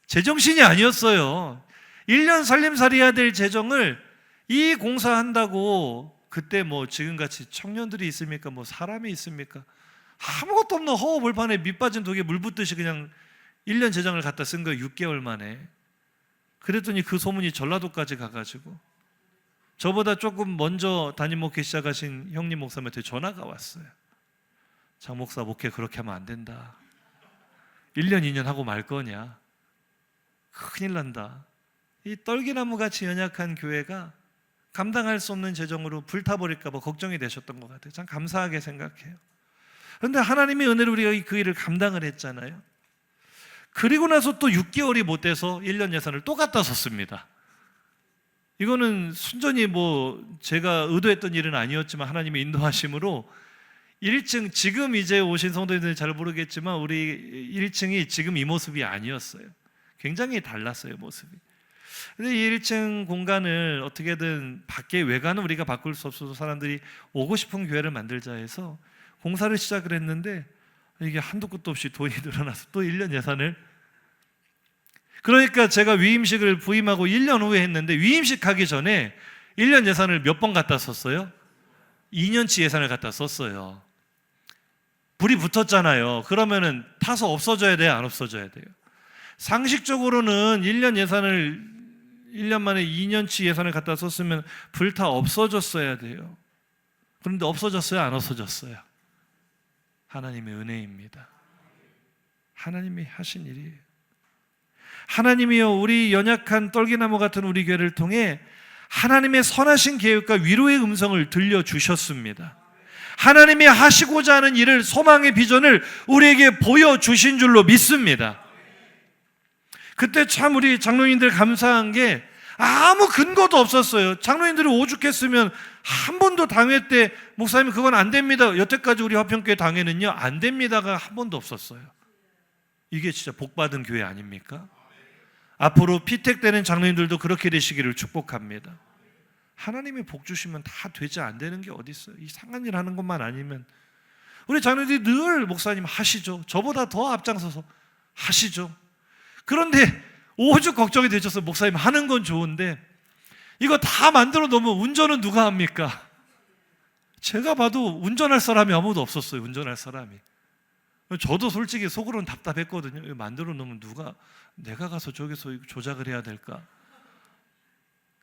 Speaker 1: 제정신이 아니었어요. 1년 살림살이 해야 될 재정을 이 공사한다고, 그때 뭐 지금같이 청년들이 있습니까? 뭐 사람이 있습니까? 아무것도 없는 허허벌판에 밑 빠진 독에 물 붓듯이 그냥 1년 재정을 갖다 쓴 거예요. 6개월 만에. 그랬더니 그 소문이 전라도까지 가가지고 저보다 조금 먼저 담임 목회 시작하신 형님 목사님한테 전화가 왔어요. 장 목사, 목회 그렇게 하면 안 된다. 1년 2년 하고 말 거냐? 큰일 난다. 이 떨기나무같이 연약한 교회가 감당할 수 없는 재정으로 불타버릴까 봐 걱정이 되셨던 것 같아요. 참 감사하게 생각해요. 그런데 하나님의 은혜로 우리가 그 일을 감당을 했잖아요. 그리고 나서 또 6개월이 못 돼서 1년 예산을 또 갖다 썼습니다. 이거는 순전히 뭐 제가 의도했던 일은 아니었지만 하나님의 인도하심으로 1층, 지금 이제 오신 성도님들은 잘 모르겠지만 우리 1층이 지금 이 모습이 아니었어요. 굉장히 달랐어요, 모습이. 근데 이 1층 공간을 어떻게든 밖에, 외관은 우리가 바꿀 수 없어서 사람들이 오고 싶은 교회를 만들자 해서 공사를 시작을 했는데 이게 한도 끝도 없이 돈이 늘어나서 또 1년 예산을, 그러니까 제가 위임식을 부임하고 1년 후에 했는데 위임식 하기 전에 1년 예산을 몇 번 갖다 썼어요? 2년치 예산을 갖다 썼어요. 불이 붙었잖아요. 그러면은 타서 없어져야 돼요? 안 없어져야 돼요? 상식적으로는 1년 예산을 1년 만에 2년치 예산을 갖다 썼으면 불타 없어졌어야 돼요. 그런데 없어졌어요? 안 없어졌어요? 하나님의 은혜입니다. 하나님이 하신 일이에요. 하나님이요, 우리 연약한 떨기나무 같은 우리 교회를 통해 하나님의 선하신 계획과 위로의 음성을 들려주셨습니다. 하나님이 하시고자 하는 일을, 소망의 비전을 우리에게 보여주신 줄로 믿습니다. 그때 참 우리 장로님들 감사한 게 아무 근거도 없었어요. 장로님들이 오죽했으면 한 번도 당회 때 목사님 그건 안 됩니다, 여태까지 우리 화평교회 당회는요 안 됩니다가 한 번도 없었어요. 이게 진짜 복받은 교회 아닙니까? 앞으로 피택되는 장로님들도 그렇게 되시기를 축복합니다. 하나님이 복 주시면 다 되지 안 되는 게 어디 있어요? 이상한 일 하는 것만 아니면. 우리 장로님들이 늘 목사님 하시죠. 저보다 더 앞장서서 하시죠. 그런데 오죽 걱정이 되셔서 목사님 하는 건 좋은데 이거 다 만들어 놓으면 운전은 누가 합니까? 제가 봐도 운전할 사람이 아무도 없었어요. 운전할 사람이. 저도 솔직히 속으로는 답답했거든요. 이거 만들어 놓으면 누가, 내가 가서 저기서 조작을 해야 될까?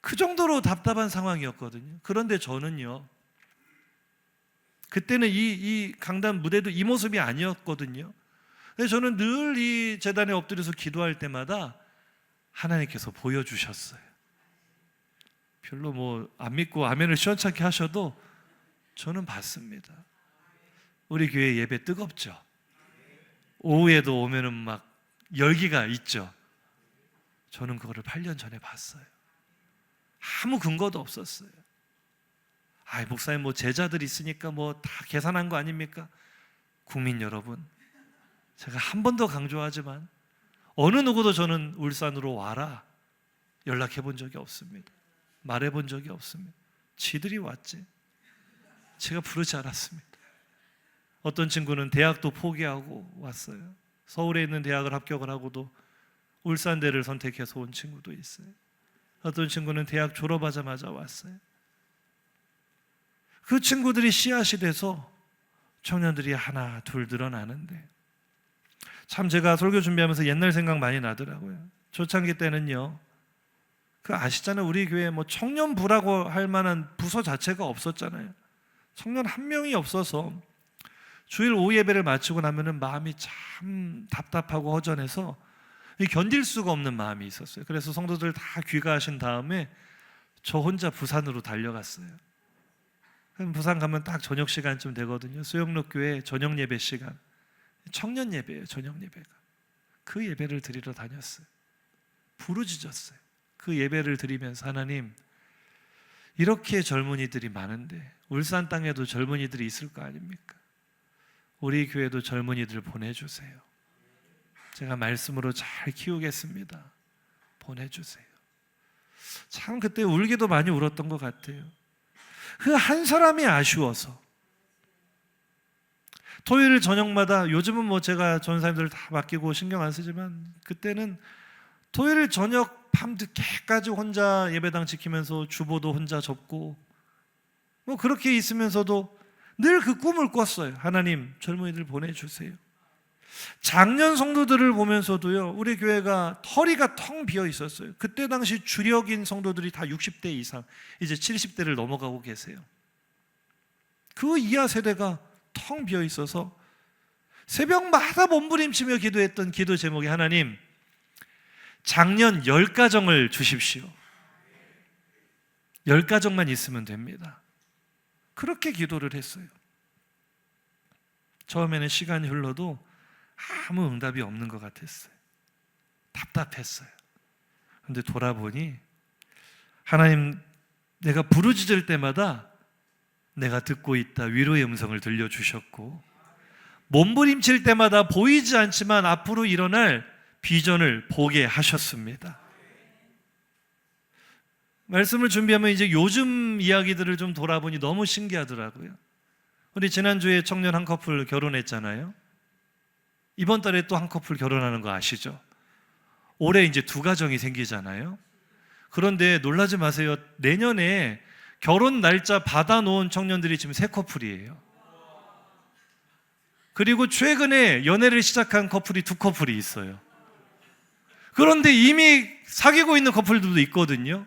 Speaker 1: 그 정도로 답답한 상황이었거든요. 그런데 저는요, 그때는 이 강단 무대도 이 모습이 아니었거든요. 그래서 저는 늘 이 제단에 엎드려서 기도할 때마다 하나님께서 보여주셨어요. 별로 뭐 안 믿고 아멘을 시원찮게 하셔도 저는 받습니다. 우리 교회 예배 뜨겁죠? 오후에도 오면은 막 열기가 있죠? 저는 그거를 8년 전에 봤어요. 아무 근거도 없었어요. 목사님 뭐 제자들 있으니까 뭐 다 계산한 거 아닙니까? 국민 여러분, 제가 한 번 더 강조하지만 어느 누구도 저는 울산으로 와라 연락해 본 적이 없습니다. 말해 본 적이 없습니다. 지들이 왔지. 제가 부르지 않았습니다. 어떤 친구는 대학도 포기하고 왔어요. 서울에 있는 대학을 합격을 하고도 울산대를 선택해서 온 친구도 있어요. 어떤 친구는 대학 졸업하자마자 왔어요. 그 친구들이 씨앗이 돼서 청년들이 하나 둘 늘어나는데, 참 제가 설교 준비하면서 옛날 생각 많이 나더라고요. 초창기 때는요, 그 아시잖아요. 우리 교회에 뭐 청년부라고 할 만한 부서 자체가 없었잖아요. 청년 한 명이 없어서 주일 오후 예배를 마치고 나면은 마음이 참 답답하고 허전해서 견딜 수가 없는 마음이 있었어요. 그래서 성도들 다 귀가하신 다음에 저 혼자 부산으로 달려갔어요. 그럼 부산 가면 딱 저녁 시간쯤 되거든요. 수영록 교회 저녁 예배 시간, 청년 예배예요. 저녁 예배가. 그 예배를 드리러 다녔어요. 부르짖었어요. 그 예배를 드리면서, 하나님, 이렇게 젊은이들이 많은데 울산 땅에도 젊은이들이 있을 거 아닙니까? 우리 교회도 젊은이들 보내주세요. 제가 말씀으로 잘 키우겠습니다. 보내주세요. 참 그때 울기도 많이 울었던 것 같아요. 그 한 사람이 아쉬워서. 토요일 저녁마다, 요즘은 뭐 제가 전사님들 다 맡기고 신경 안 쓰지만 그때는 토요일 저녁 밤늦게까지 혼자 예배당 지키면서 주보도 혼자 접고 뭐 그렇게 있으면서도 늘 그 꿈을 꿨어요. 하나님, 젊은이들 보내주세요. 작년 성도들을 보면서도요, 우리 교회가 털이가 텅 비어 있었어요. 그때 당시 주력인 성도들이 다 60대 이상, 이제 70대를 넘어가고 계세요. 그 이하 세대가 텅 비어 있어서 새벽마다 몸부림치며 기도했던 기도 제목이, 하나님, 작년 10가정을 주십시오. 10가정만 있으면 됩니다. 그렇게 기도를 했어요. 처음에는 시간이 흘러도 아무 응답이 없는 것 같았어요. 답답했어요. 그런데 돌아보니 하나님, 내가 부르짖을 때마다 내가 듣고 있다 위로의 음성을 들려주셨고, 몸부림칠 때마다 보이지 않지만 앞으로 일어날 비전을 보게 하셨습니다. 말씀을 준비하면 이제 요즘 이야기들을 좀 돌아보니 너무 신기하더라고요. 우리 지난주에 청년 한 커플 결혼했잖아요. 이번 달에 또 한 커플 결혼하는 거 아시죠? 올해 이제 2가정이 생기잖아요. 그런데 놀라지 마세요. 내년에 결혼 날짜 받아놓은 청년들이 지금 3커플이에요. 그리고 최근에 연애를 시작한 커플이 2커플이 있어요. 그런데 이미 사귀고 있는 커플들도 있거든요.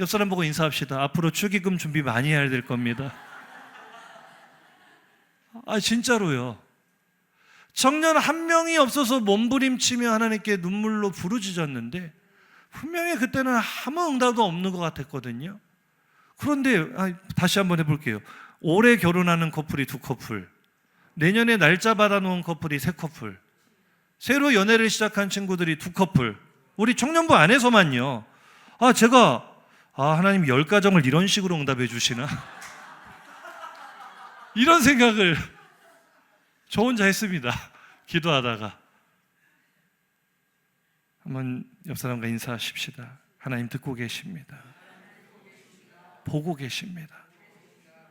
Speaker 1: 옆 사람 보고 인사합시다. 앞으로 축의금 준비 많이 해야 될 겁니다. 진짜로요. 청년 한 명이 없어서 몸부림치며 하나님께 눈물로 부르짖었는데 분명히 그때는 아무 응답도 없는 것 같았거든요. 그런데 다시 한번 해볼게요. 올해 결혼하는 커플이 2커플, 내년에 날짜 받아놓은 커플이 3커플, 새로 연애를 시작한 친구들이 2커플, 우리 청년부 안에서만요. 제가 하나님 10가정을 이런 식으로 응답해 주시나? 이런 생각을 저 혼자 했습니다. 기도하다가. 한번 옆 사람과 인사하십시다. 하나님 듣고 계십니다. 보고 계십니다.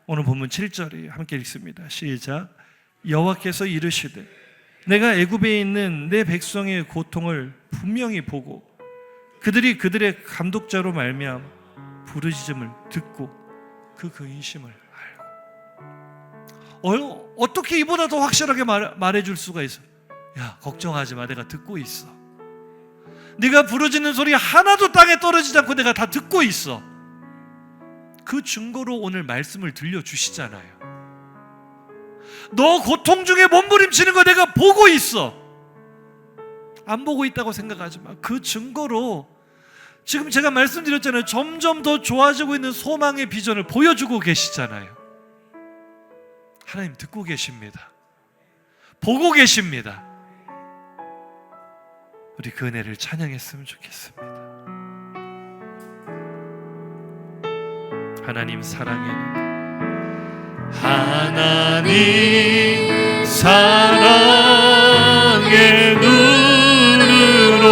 Speaker 1: 오늘 본문 7절이에요. 함께 읽습니다. 시작. 여호와께서 이르시되 내가 애굽에 있는 내 백성의 고통을 분명히 보고 그들이 그들의 감독자로 말미암아 부르짖음을 듣고 그 근심을 알고. 어떻게 이보다 더 확실하게 말해줄 수가 있어? 야, 걱정하지 마. 내가 듣고 있어. 네가 부르짖는 소리 하나도 땅에 떨어지지 않고 내가 다 듣고 있어. 그 증거로 오늘 말씀을 들려주시잖아요. 너 고통 중에 몸부림치는 거 내가 보고 있어. 안 보고 있다고 생각하지 마. 그 증거로 지금 제가 말씀드렸잖아요. 점점 더 좋아지고 있는 소망의 비전을 보여주고 계시잖아요. 하나님 듣고 계십니다. 보고 계십니다. 우리 그 은혜를 찬양했으면 좋겠습니다. 하나님 사랑해. 하나님 사랑의 눈으로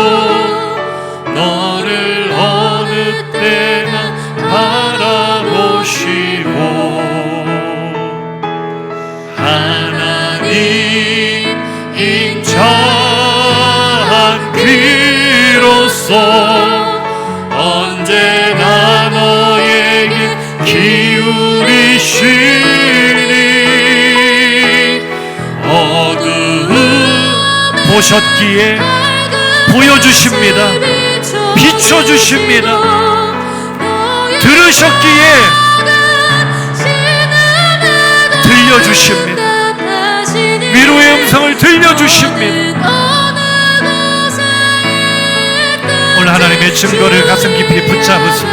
Speaker 1: 너를 어느 때나 바라보시고 하나님 인자한 귀로서 언제나 너에게 기울이시니 어두움 보셨기에 보여주십니다. 비춰주십니다. 들으셨기에 들려주십니다. 위로의 음성을 들려주십니다. 오늘 하나님의 증거를 가슴 깊이 붙잡으시고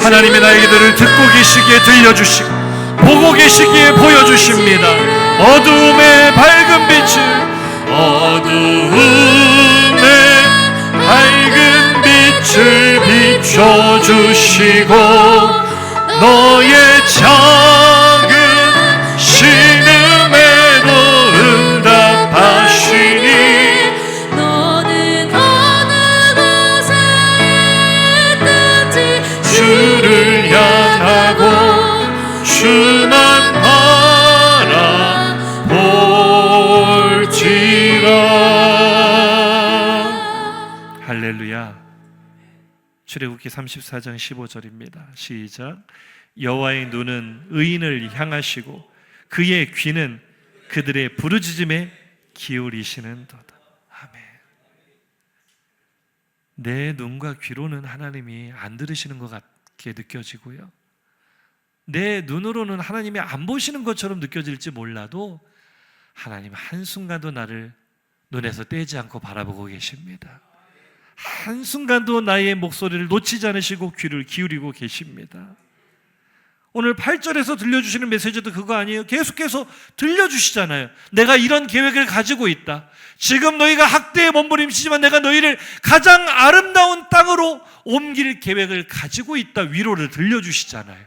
Speaker 1: 하나님의 나의 기도를 듣고 계시기에 들려주시고 보고 계시기에 보여주십니다. 어두움의 밝은 빛을 어두움의 밝은 빛을 비춰주시고 너의 작은 신음에도 응답하시니 너는 어느 곳에 있든지 주를 향하고 주만 바라볼지라. 할렐루야. 출애굽기 34장 15절입니다. 시작. 여호와의 눈은 의인을 향하시고 그의 귀는 그들의 부르짖음에 기울이시는도다. 아멘. 내 눈과 귀로는 하나님이 안 들으시는 것 같게 느껴지고요, 내 눈으로는 하나님이 안 보시는 것처럼 느껴질지 몰라도 하나님 한순간도 나를 눈에서 떼지 않고 바라보고 계십니다. 한순간도 나의 목소리를 놓치지 않으시고 귀를 기울이고 계십니다. 오늘 8절에서 들려주시는 메시지도 그거 아니에요? 계속해서 들려주시잖아요. 내가 이런 계획을 가지고 있다. 지금 너희가 학대에 몸부림치지만 내가 너희를 가장 아름다운 땅으로 옮길 계획을 가지고 있다. 위로를 들려주시잖아요.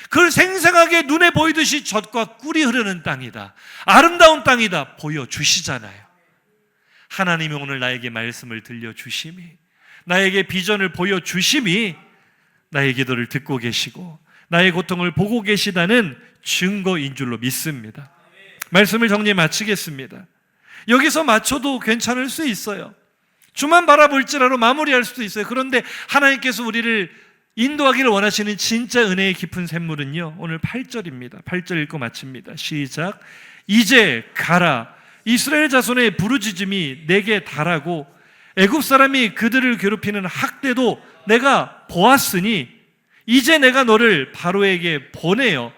Speaker 1: 그걸 생생하게 눈에 보이듯이 젖과 꿀이 흐르는 땅이다, 아름다운 땅이다 보여주시잖아요. 하나님이 오늘 나에게 말씀을 들려주심이, 나에게 비전을 보여주심이 나의 기도를 듣고 계시고 나의 고통을 보고 계시다는 증거인 줄로 믿습니다. 말씀을 정리해 마치겠습니다. 여기서 맞춰도 괜찮을 수 있어요. 주만 바라볼지라도 마무리할 수도 있어요. 그런데 하나님께서 우리를 인도하기를 원하시는 진짜 은혜의 깊은 샘물은요, 오늘 8절입니다. 8절 읽고 마칩니다. 시작. 이제 가라. 이스라엘 자손의 부르짖음이 내게 달하고 애굽 사람이 그들을 괴롭히는 학대도 내가 보았으니 이제 내가 너를 바로에게 보내어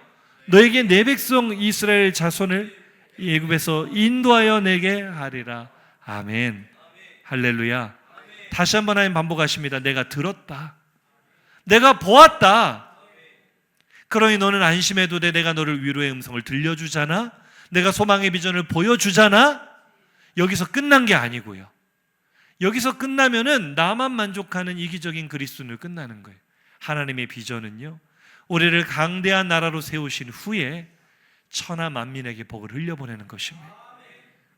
Speaker 1: 너에게 내 백성 이스라엘 자손을 애굽에서 인도하여 내게 하리라. 아멘. 할렐루야. 다시 한번 하나님 반복하십니다. 내가 들었다, 내가 보았다. 그러니 너는 안심해도 돼. 내가 너를 위로의 음성을 들려주잖아. 내가 소망의 비전을 보여주잖아. 여기서 끝난 게 아니고요, 여기서 끝나면은 나만 만족하는 이기적인 그리스도인으로 끝나는 거예요. 하나님의 비전은요, 우리를 강대한 나라로 세우신 후에 천하 만민에게 복을 흘려보내는 것입니다.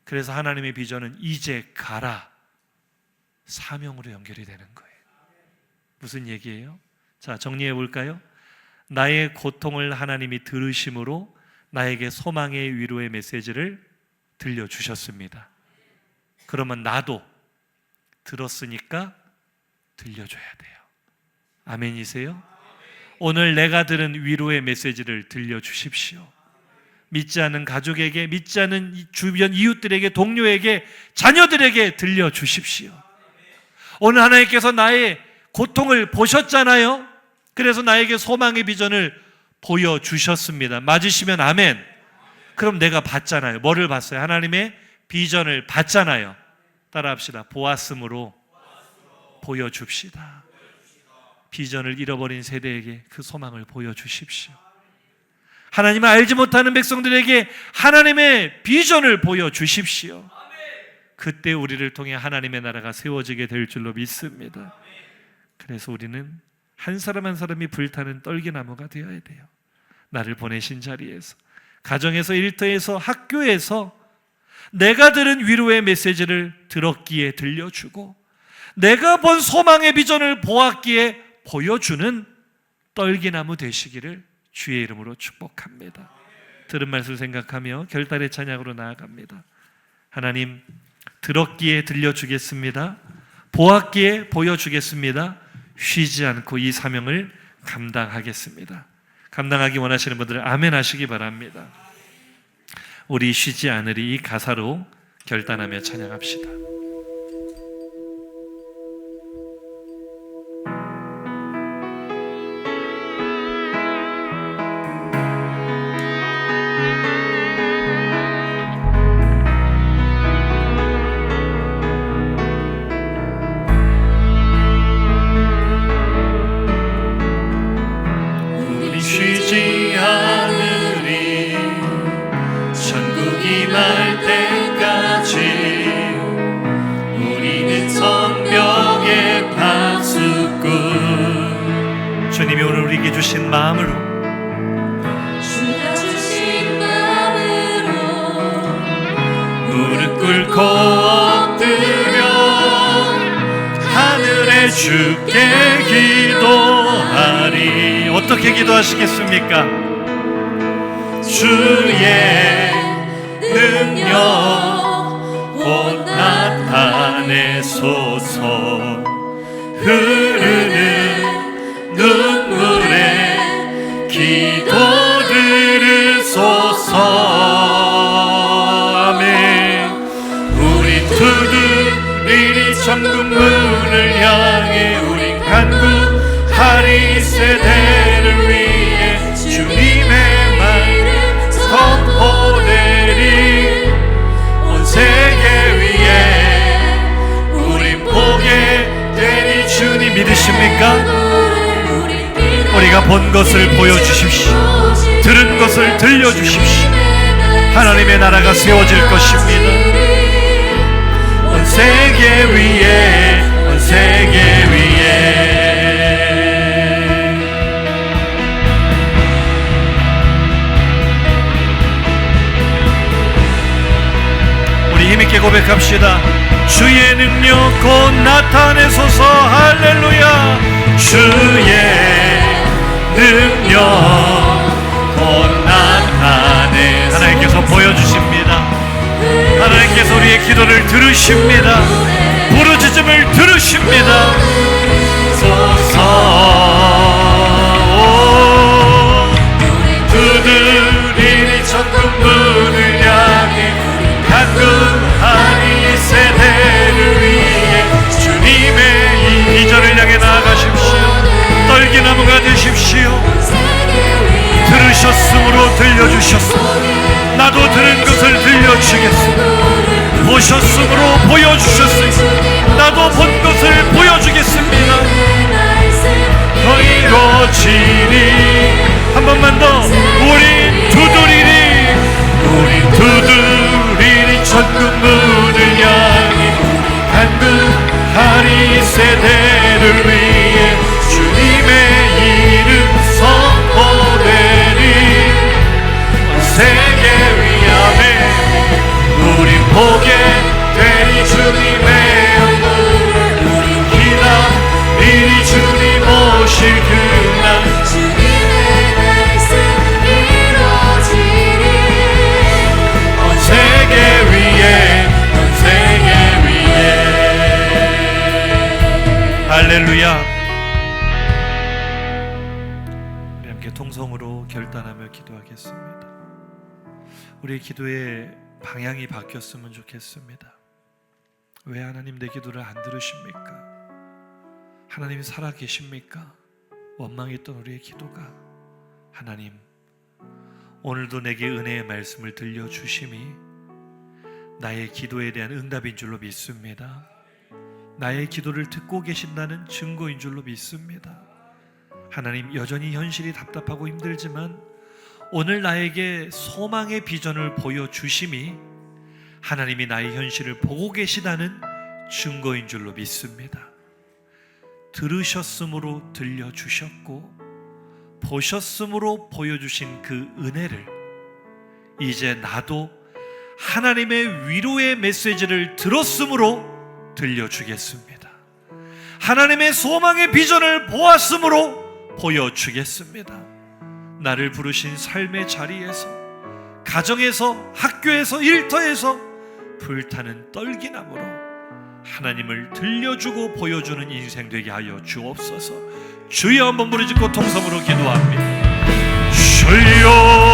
Speaker 1: 그래서 하나님의 비전은 이제 가라, 사명으로 연결이 되는 거예요. 무슨 얘기예요? 자, 정리해 볼까요? 나의 고통을 하나님이 들으심으로 나에게 소망의 위로의 메시지를 들려주셨습니다. 그러면 나도 들었으니까 들려줘야 돼요. 아멘이세요? 오늘 내가 들은 위로의 메시지를 들려주십시오. 믿지 않는 가족에게, 믿지 않는 주변 이웃들에게, 동료에게, 자녀들에게 들려주십시오. 오늘 하나님께서 나의 고통을 보셨잖아요. 그래서 나에게 소망의 비전을 보여주셨습니다. 맞으시면 아멘. 그럼 내가 봤잖아요. 뭐를 봤어요? 하나님의 비전을 봤잖아요. 따라합시다. 보았으므로 보여줍시다. 비전을 잃어버린 세대에게 그 소망을 보여주십시오. 하나님을 알지 못하는 백성들에게 하나님의 비전을 보여주십시오. 그때 우리를 통해 하나님의 나라가 세워지게 될 줄로 믿습니다. 그래서 우리는 한 사람 한 사람이 불타는 떨기나무가 되어야 돼요. 나를 보내신 자리에서, 가정에서, 일터에서, 학교에서 내가 들은 위로의 메시지를 들었기에 들려주고, 내가 본 소망의 비전을 보았기에 보여주는 떨기나무 되시기를 주의 이름으로 축복합니다. 들은 말씀 생각하며 결단의 찬양으로 나아갑니다. 하나님, 들었기에 들려주겠습니다. 보았기에 보여주겠습니다. 쉬지 않고 이 사명을 감당하겠습니다. 감당하기 원하시는 분들은 아멘 하시기 바랍니다. 우리 쉬지 않으리 이 가사로 결단하며 찬양합시다.
Speaker 2: 쉬지 않으리 천국이 날 때까지 우리는 성벽의 파수꾼.
Speaker 1: 주님이 오늘 우리에게 주신 마음으로,
Speaker 2: 주가 주신 마음으로 무릎 꿇고 엎드려 하늘에 주께 기도하리.
Speaker 1: 어떻게 기도하시겠습니까?
Speaker 2: 주의 능력 곧 나타내소서. 흐르는 눈물에 기도 들으소서. 아멘. 우리 두드리니 천국 문을 향해 우리 간구하리. 세대를 위해 주님의 말 선포되리. 온 세계 위에 우린 보게 되리.
Speaker 1: 주님 믿으십니까? 우리가 본 것을 보여주십시오. 들은 것을 들려주십시오. 하나님의 나라가 세워질 것입니다.
Speaker 2: 온 세계 위에, 온 세계 위에.
Speaker 1: 힘있게 고백합시다. 주의 능력 곧 나타내소서. 할렐루야.
Speaker 2: 주의 능력 곧 나타내.
Speaker 1: 하나님께서 보여주십니다. 하나님께서 우리의 기도를 들으십니다. 부르짖음을 들으십니다.
Speaker 2: 두드리니 천국 문을 향해 간구하니. 세대를 위해 주님의 이
Speaker 1: 비전을 향해 나아가십시오. 떨기나무가 되십시오. 들으셨으므로 들려주셨으므로 나도 들은 것을 들려주겠습니다. 보셨으므로 보여주셨으니 나도 본 것을 보여주겠습니다.
Speaker 2: 더 이루어지니.
Speaker 1: 한 번만 더. 우린 두드리니,
Speaker 2: 우린 두드리니 천국 문을 향해 간구하리. 세대를 위해 주님의 이름 선포되리. 온 세계 위함에 우린 보게 되니. 주님의 얼굴을 우린 기다리니. 주님 오실 그날 주님의 말씀 이루어지리. 온 세계 위에, 온 세계 위에.
Speaker 1: 할렐루야. 우리 함께 통성으로 결단하며 기도하겠습니다. 우리의 기도의 방향이 바뀌었으면 좋겠습니다. 왜 하나님 내 기도를 안 들으십니까? 하나님이 살아계십니까? 원망했던 우리의 기도가, 하나님 오늘도 내게 은혜의 말씀을 들려주심이 나의 기도에 대한 응답인 줄로 믿습니다. 나의 기도를 듣고 계신다는 증거인 줄로 믿습니다. 하나님, 여전히 현실이 답답하고 힘들지만 오늘 나에게 소망의 비전을 보여주심이 하나님이 나의 현실을 보고 계시다는 증거인 줄로 믿습니다. 들으셨으므로 들려주셨고 보셨으므로 보여주신 그 은혜를 이제 나도 하나님의 위로의 메시지를 들었으므로 들려주겠습니다. 하나님의 소망의 비전을 보았으므로 보여주겠습니다. 나를 부르신 삶의 자리에서, 가정에서, 학교에서, 일터에서 불타는 떨기나무로 하나님을 들려주고 보여주는 인생 되게 하여 주옵소서. 주여 한번 부르짖고 통성으로 기도합니다. 주여